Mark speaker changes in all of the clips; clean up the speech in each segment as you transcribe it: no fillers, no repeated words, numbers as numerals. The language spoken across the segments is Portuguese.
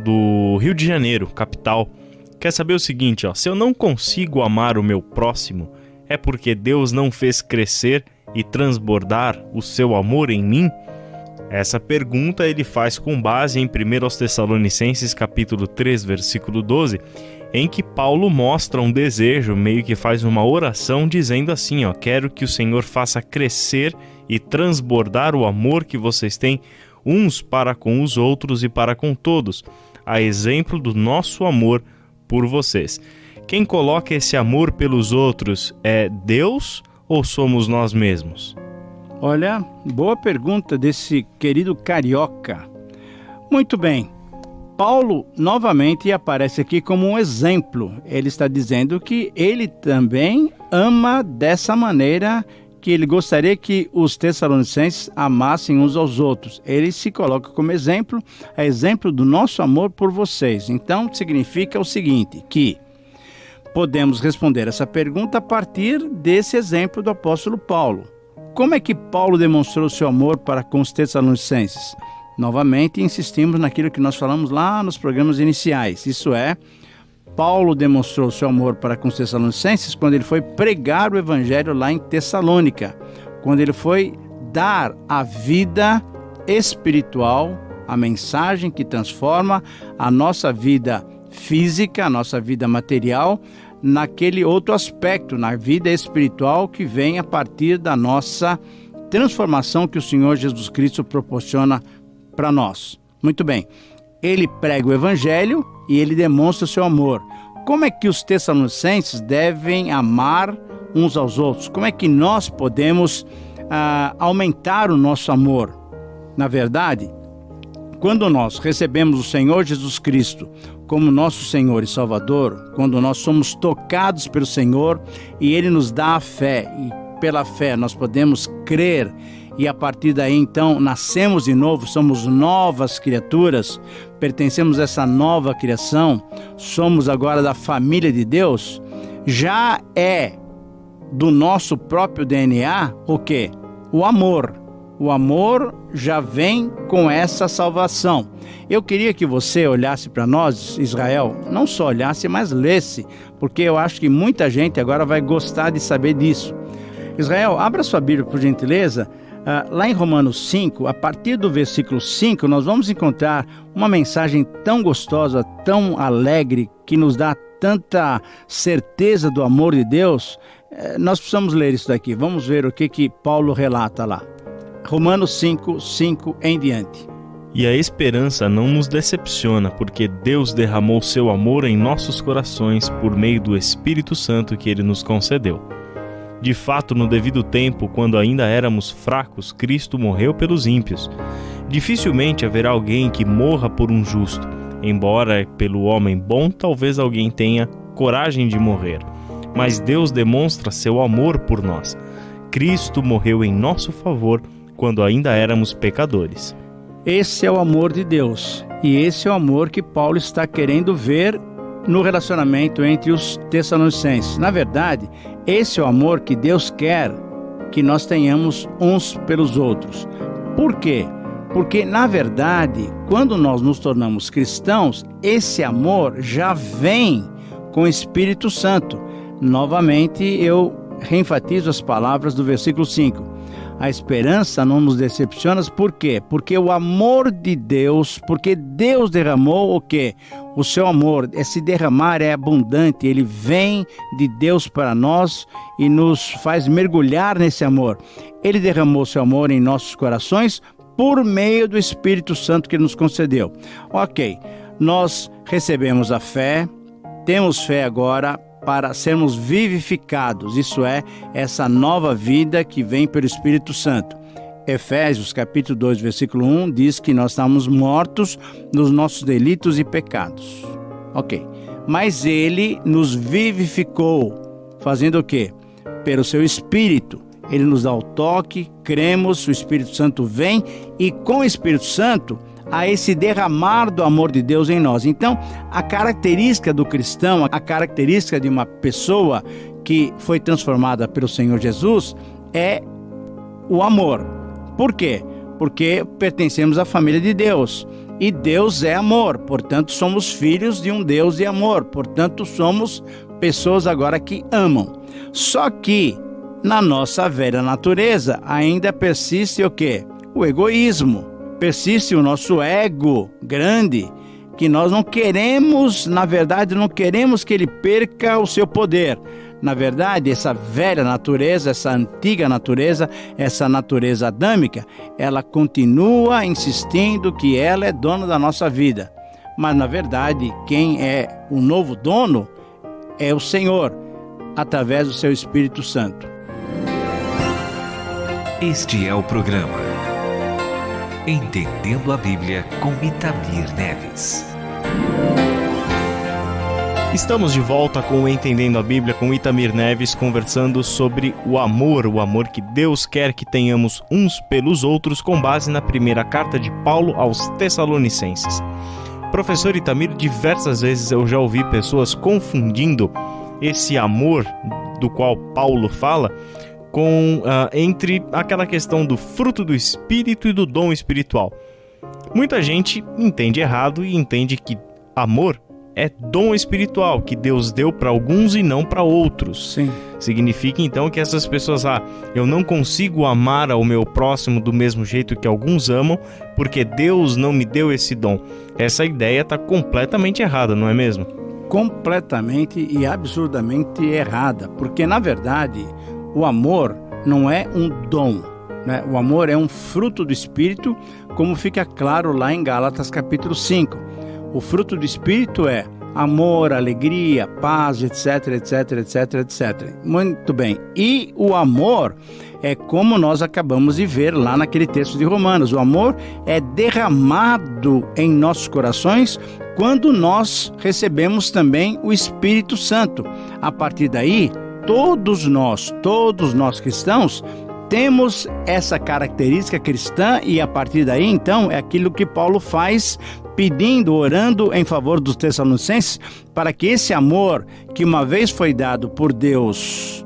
Speaker 1: do Rio de Janeiro, capital, quer saber o seguinte, se eu não consigo amar o meu próximo, é porque Deus não fez crescer e transbordar o seu amor em mim? Essa pergunta ele faz com base em 1 Tessalonicenses capítulo 3, versículo 12, em que Paulo mostra um desejo, meio que faz uma oração dizendo assim, quero que o Senhor faça crescer e transbordar o amor que vocês têm uns para com os outros e para com todos, a exemplo do nosso amor por vocês. Quem coloca esse amor pelos outros é Deus ou somos nós mesmos?
Speaker 2: Olha, boa pergunta desse querido carioca. Muito bem. Paulo novamente aparece aqui como um exemplo. Ele está dizendo que ele também ama dessa maneira, que ele gostaria que os tessalonicenses amassem uns aos outros. Ele se coloca como exemplo, a exemplo do nosso amor por vocês. Então, significa o seguinte, que podemos responder essa pergunta a partir desse exemplo do apóstolo Paulo. Como é que Paulo demonstrou seu amor para com os tessalonicenses? Novamente, insistimos naquilo que nós falamos lá nos programas iniciais. Isso é, Paulo demonstrou seu amor para com os tessalonicenses quando ele foi pregar o evangelho lá em Tessalônica, quando ele foi dar a vida espiritual, a mensagem que transforma a nossa vida física, a nossa vida material, naquele outro aspecto, na vida espiritual que vem a partir da nossa transformação que o Senhor Jesus Cristo proporciona para nós. Muito bem, ele prega o evangelho e ele demonstra o seu amor. Como é que os tessalonicenses devem amar uns aos outros? Como é que nós podemos aumentar o nosso amor? Na verdade, quando nós recebemos o Senhor Jesus Cristo como nosso Senhor e Salvador, quando nós somos tocados pelo Senhor e Ele nos dá a fé, e pela fé nós podemos crer, e a partir daí então nascemos de novo, somos novas criaturas, pertencemos a essa nova criação, somos agora da família de Deus, já é do nosso próprio DNA o quê? O amor. O amor já vem com essa salvação. Eu queria que você olhasse para nós, Israel, não só olhasse, mas lesse, porque eu acho que muita gente agora vai gostar de saber disso. Israel, abra sua Bíblia, por gentileza. Lá em Romanos 5, a partir do versículo 5, nós vamos encontrar uma mensagem tão gostosa, tão alegre, que nos dá tanta certeza do amor de Deus. Nós precisamos ler isso daqui. Vamos ver o que Paulo relata lá. Romanos 5, 5 em diante.
Speaker 1: E a esperança não nos decepciona, porque Deus derramou seu amor em nossos corações por meio do Espírito Santo que Ele nos concedeu. De fato, no devido tempo, quando ainda éramos fracos, Cristo morreu pelos ímpios. Dificilmente haverá alguém que morra por um justo, embora pelo homem bom talvez alguém tenha coragem de morrer. Mas Deus demonstra seu amor por nós. Cristo morreu em nosso favor quando ainda éramos pecadores.
Speaker 2: Esse é o amor de Deus, e esse é o amor que Paulo está querendo ver no relacionamento entre os tessalonicenses. Na verdade, esse é o amor que Deus quer que nós tenhamos uns pelos outros. Por quê? Porque, na verdade, quando nós nos tornamos cristãos, esse amor já vem com o Espírito Santo. Novamente, eu reenfatizo as palavras do versículo 5. A esperança não nos decepciona, por quê? Porque o amor de Deus, porque Deus derramou o quê? O seu amor, esse derramar é abundante, ele vem de Deus para nós e nos faz mergulhar nesse amor. Ele derramou seu amor em nossos corações por meio do Espírito Santo que ele nos concedeu. Ok, nós recebemos a fé, temos fé agora para sermos vivificados, isso é, essa nova vida que vem pelo Espírito Santo. Efésios capítulo 2, versículo 1 diz que nós estamos mortos nos nossos delitos e pecados. Ok, mas Ele nos vivificou, fazendo o quê? Pelo seu Espírito. Ele nos dá o toque, cremos, o Espírito Santo vem e com o Espírito Santo a esse derramar do amor de Deus em nós. Então, a característica do cristão, a característica de uma pessoa que foi transformada pelo Senhor Jesus é o amor. Por quê? Porque pertencemos à família de Deus. E Deus é amor, portanto somos filhos de um Deus de amor, portanto somos pessoas agora que amam. Só que na nossa velha natureza ainda persiste o quê? O egoísmo, persiste o nosso ego grande, que nós não queremos, na verdade, não queremos que ele perca o seu poder. Na verdade, essa velha natureza, essa antiga natureza, essa natureza adâmica, ela continua insistindo que ela é dona da nossa vida. Mas, na verdade, quem é o novo dono é o Senhor, através do seu Espírito Santo.
Speaker 3: Este é o programa Entendendo a Bíblia com Itamir Neves.
Speaker 1: Estamos de volta com o Entendendo a Bíblia com Itamir Neves, conversando sobre o amor que Deus quer que tenhamos uns pelos outros, com base na primeira carta de Paulo aos Tessalonicenses. Professor Itamir, diversas vezes eu já ouvi pessoas confundindo esse amor do qual Paulo fala entre aquela questão do fruto do Espírito e do dom espiritual. Muita gente entende errado e entende que amor é dom espiritual, que Deus deu para alguns e não para outros.
Speaker 2: Sim.
Speaker 1: Significa então que essas pessoas, eu não consigo amar ao meu próximo do mesmo jeito que alguns amam, porque Deus não me deu esse dom. Essa ideia está completamente errada, não é mesmo?
Speaker 2: Completamente e absurdamente errada, porque na verdade o amor não é um dom, né? O amor é um fruto do Espírito, como fica claro lá em Gálatas capítulo 5. O fruto do Espírito é amor, alegria, paz, etc, etc, etc, etc. Muito bem. E o amor é como nós acabamos de ver lá naquele texto de Romanos. O amor é derramado em nossos corações quando nós recebemos também o Espírito Santo. A partir daí, todos nós cristãos, temos essa característica cristã e a partir daí, então, é aquilo que Paulo faz pedindo, orando em favor dos Tessalonicenses para que esse amor que uma vez foi dado por Deus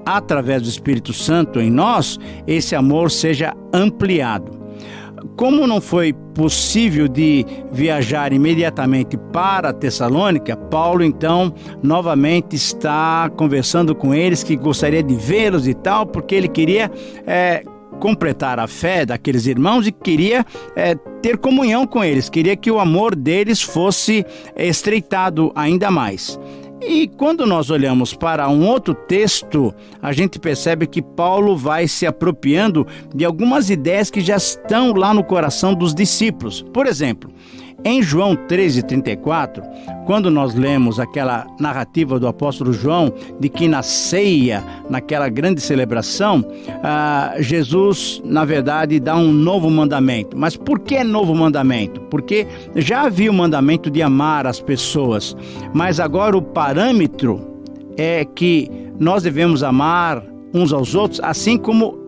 Speaker 2: através do Espírito Santo em nós, esse amor seja ampliado. Como não foi possível de viajar imediatamente para Tessalônica, Paulo então novamente está conversando com eles, que gostaria de vê-los e tal, porque ele queria completar a fé daqueles irmãos e queria ter comunhão com eles, queria que o amor deles fosse estreitado ainda mais. E quando nós olhamos para um outro texto, a gente percebe que Paulo vai se apropriando de algumas ideias que já estão lá no coração dos discípulos. Por exemplo, em João 13:34, quando nós lemos aquela narrativa do apóstolo João, de que na ceia, naquela grande celebração, Jesus, na verdade, dá um novo mandamento. Mas por que novo mandamento? Porque já havia o mandamento de amar as pessoas, mas agora o parâmetro é que nós devemos amar uns aos outros, assim como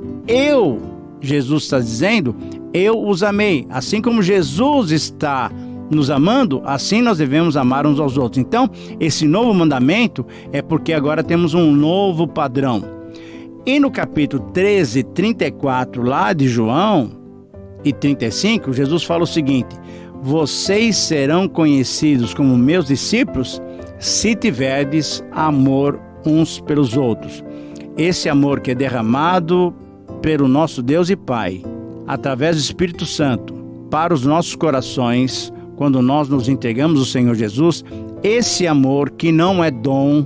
Speaker 2: Jesus está dizendo, eu os amei. Assim como Jesus está nos amando, assim nós devemos amar uns aos outros. Então, esse novo mandamento é porque agora temos um novo padrão. E no capítulo 13, 34, lá de João, e 35, Jesus fala o seguinte: vocês serão conhecidos como meus discípulos se tiverdes amor uns pelos outros. Esse amor que é derramado pelo nosso Deus e Pai, através do Espírito Santo, para os nossos corações, quando nós nos entregamos ao Senhor Jesus, esse amor que não é dom,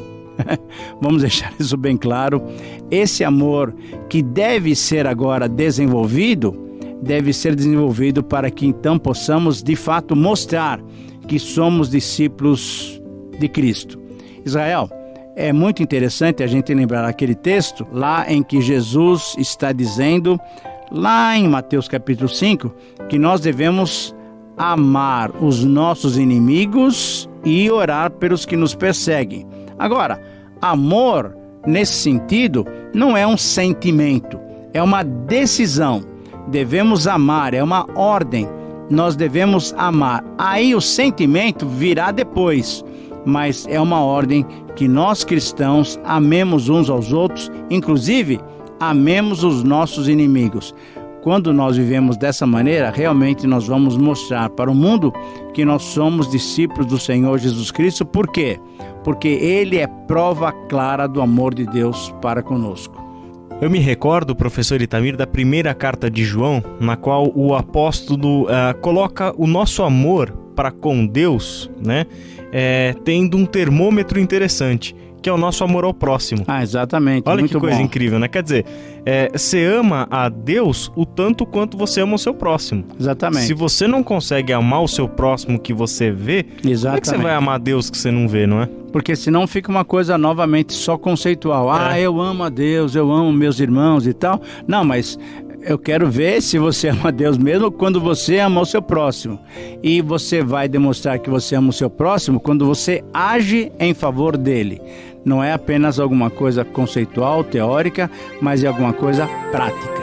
Speaker 2: vamos deixar isso bem claro, esse amor que deve ser agora desenvolvido, deve ser desenvolvido para que então possamos de fato mostrar que somos discípulos de Cristo. Israel, é muito interessante a gente lembrar aquele texto lá em que Jesus está dizendo, lá em Mateus capítulo 5, que nós devemos amar os nossos inimigos e orar pelos que nos perseguem. Agora, amor, nesse sentido, não é um sentimento, é uma decisão. Devemos amar, é uma ordem, nós devemos amar. Aí o sentimento virá depois, mas é uma ordem que nós cristãos amemos uns aos outros, inclusive amemos os nossos inimigos. Quando nós vivemos dessa maneira, realmente nós vamos mostrar para o mundo que nós somos discípulos do Senhor Jesus Cristo. Por quê? Porque Ele é prova clara do amor de Deus para conosco.
Speaker 1: Eu me recordo, professor Itamir, da primeira carta de João, na qual o apóstolo coloca o nosso amor para com Deus, né, tendo um termômetro interessante, que é o nosso amor ao próximo.
Speaker 2: Exatamente.
Speaker 1: Olha
Speaker 2: muito
Speaker 1: que coisa
Speaker 2: bom.
Speaker 1: incrível, né? Quer dizer, você ama a Deus o tanto quanto você ama o seu próximo.
Speaker 2: Exatamente.
Speaker 1: Se você não consegue amar o seu próximo que você vê, como é que você vai amar a Deus que você não vê, não é?
Speaker 2: Porque senão fica uma coisa novamente só conceitual. Eu amo a Deus, eu amo meus irmãos e tal. Não, mas eu quero ver se você ama a Deus mesmo quando você ama o seu próximo. E você vai demonstrar que você ama o seu próximo quando você age em favor dele. Não é apenas alguma coisa conceitual, teórica, mas é alguma coisa prática.